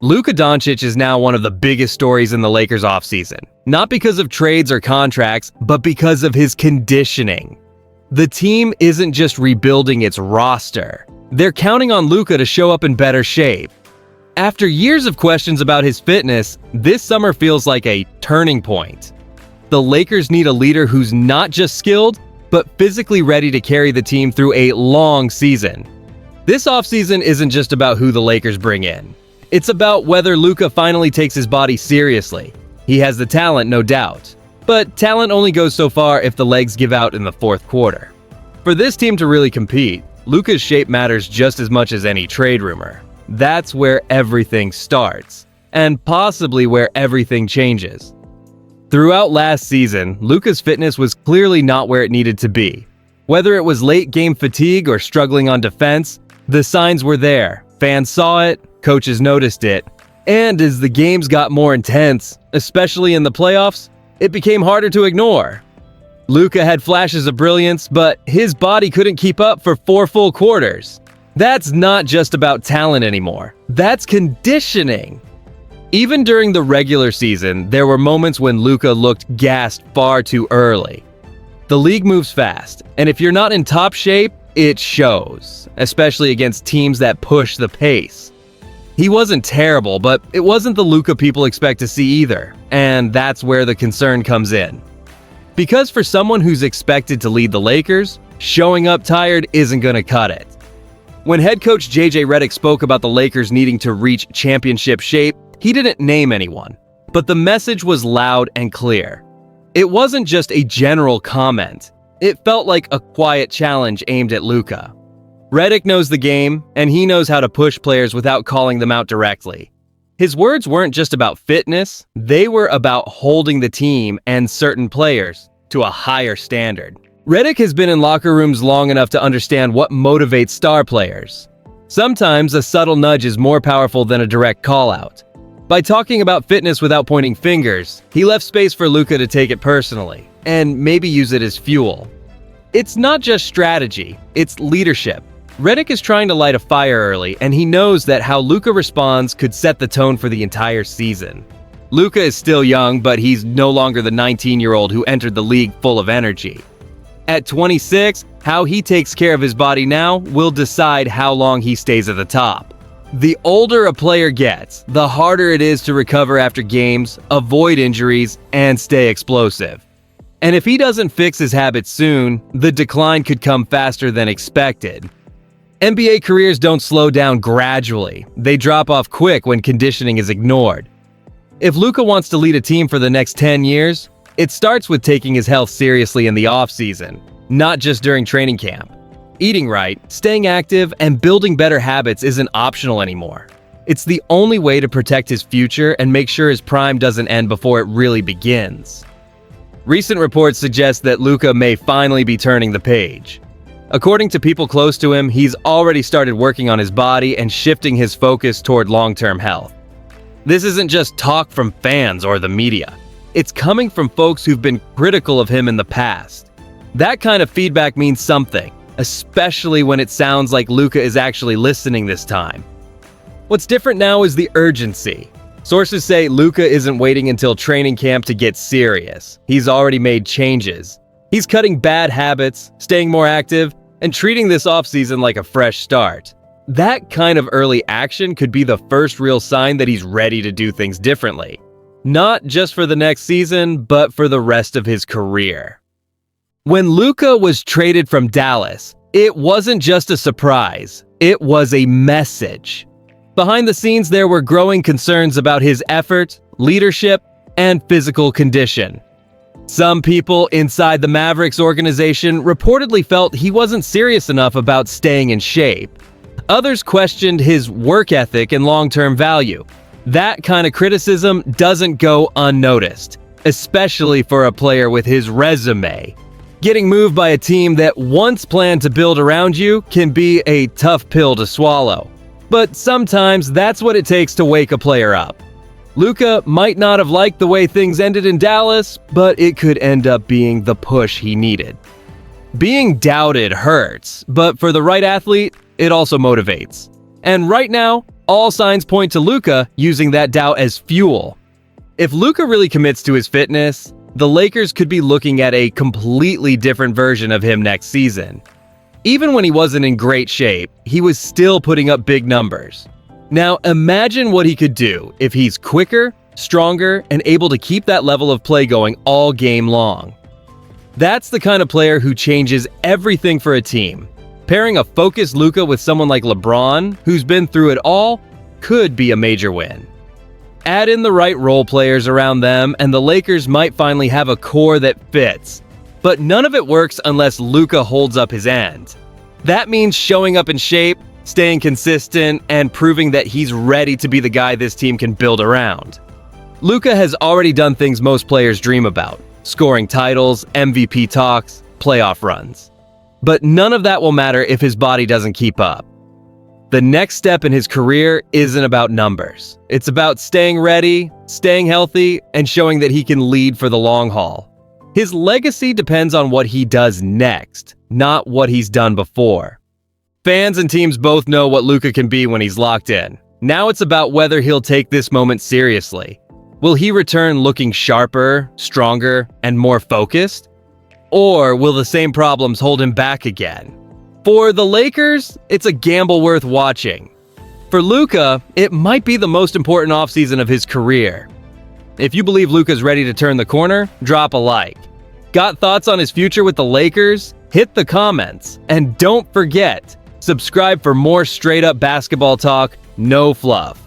Luka Doncic is now one of the biggest stories in the Lakers offseason, not because of trades or contracts, but because of his conditioning. The team isn't just rebuilding its roster. They're counting on Luka to show up in better shape. After years of questions about his fitness, this summer feels like a turning point. The Lakers need a leader who's not just skilled, but physically ready to carry the team through a long season. This offseason isn't just about who the Lakers bring in. It's about whether Luka finally takes his body seriously. He has the talent, no doubt. But talent only goes so far if the legs give out in the fourth quarter. For this team to really compete, Luka's shape matters just as much as any trade rumor. That's where everything starts, and possibly where everything changes. Throughout last season, Luka's fitness was clearly not where it needed to be. Whether it was late-game fatigue or struggling on defense, the signs were there. Fans saw it, coaches noticed it, and as the games got more intense, especially in the playoffs, it became harder to ignore. Luka had flashes of brilliance, but his body couldn't keep up for 4 full quarters. That's not just about talent anymore. That's conditioning. Even during the regular season, there were moments when Luka looked gassed far too early. The league moves fast, and if you're not in top shape, it shows, especially against teams that push the pace. He wasn't terrible, but it wasn't the Luka people expect to see either, and that's where the concern comes in. Because for someone who's expected to lead the Lakers, showing up tired isn't going to cut it. When head coach JJ Redick spoke about the Lakers needing to reach championship shape, he didn't name anyone, but the message was loud and clear. It wasn't just a general comment. It felt like a quiet challenge aimed at Luka. Redick knows the game, and he knows how to push players without calling them out directly. His words weren't just about fitness, they were about holding the team and certain players to a higher standard. Redick has been in locker rooms long enough to understand what motivates star players. Sometimes a subtle nudge is more powerful than a direct call-out. By talking about fitness without pointing fingers, he left space for Luka to take it personally, and maybe use it as fuel. It's not just strategy, it's leadership. Redick is trying to light a fire early, and he knows that how Luka responds could set the tone for the entire season. Luka is still young, but he's no longer the 19-year-old who entered the league full of energy. At 26, how he takes care of his body now will decide how long he stays at the top. The older a player gets, the harder it is to recover after games, avoid injuries, and stay explosive. And if he doesn't fix his habits soon, the decline could come faster than expected. NBA careers don't slow down gradually. They drop off quick when conditioning is ignored. If Luka wants to lead a team for the next 10 years, it starts with taking his health seriously in the offseason, not just during training camp. Eating right, staying active, and building better habits isn't optional anymore. It's the only way to protect his future and make sure his prime doesn't end before it really begins. Recent reports suggest that Luka may finally be turning the page. According to people close to him, he's already started working on his body and shifting his focus toward long-term health. This isn't just talk from fans or the media. It's coming from folks who've been critical of him in the past. That kind of feedback means something, especially when it sounds like Luka is actually listening this time. What's different now is the urgency. Sources say Luka isn't waiting until training camp to get serious. He's already made changes. He's cutting bad habits, staying more active, and treating this offseason like a fresh start. That kind of early action could be the first real sign that he's ready to do things differently. Not just for the next season, but for the rest of his career. When Luka was traded from Dallas, it wasn't just a surprise, it was a message. Behind the scenes, there were growing concerns about his effort, leadership, and physical condition. Some people inside the Mavericks organization reportedly felt he wasn't serious enough about staying in shape. Others questioned his work ethic and long-term value. That kind of criticism doesn't go unnoticed, especially for a player with his resume. Getting moved by a team that once planned to build around you can be a tough pill to swallow. But sometimes that's what it takes to wake a player up. Luka might not have liked the way things ended in Dallas, but it could end up being the push he needed. Being doubted hurts, but for the right athlete, it also motivates. And right now, All signs point to Luka using that doubt as fuel. If Luka really commits to his fitness, the Lakers could be looking at a completely different version of him next season. Even when he wasn't in great shape, he was still putting up big numbers. Now imagine what he could do if he's quicker, stronger, and able to keep that level of play going all game long. That's the kind of player who changes everything for a team. Pairing a focused Luka with someone like LeBron, who's been through it all, could be a major win. Add in the right role players around them, and the Lakers might finally have a core that fits. But none of it works unless Luka holds up his end. That means showing up in shape, staying consistent, and proving that he's ready to be the guy this team can build around. Luka has already done things most players dream about: scoring titles, MVP talks, playoff runs. But none of that will matter if his body doesn't keep up. The next step in his career isn't about numbers. It's about staying ready, staying healthy, and showing that he can lead for the long haul. His legacy depends on what he does next, not what he's done before. Fans and teams both know what Luka can be when he's locked in. Now it's about whether he'll take this moment seriously. Will he return looking sharper, stronger, and more focused? Or will the same problems hold him back again? For the Lakers, it's a gamble worth watching. For Luka, it might be the most important offseason of his career. If you believe Luka's ready to turn the corner, drop a like. Got thoughts on his future with the Lakers? Hit the comments. And don't forget, subscribe for more straight-up basketball talk, no fluff.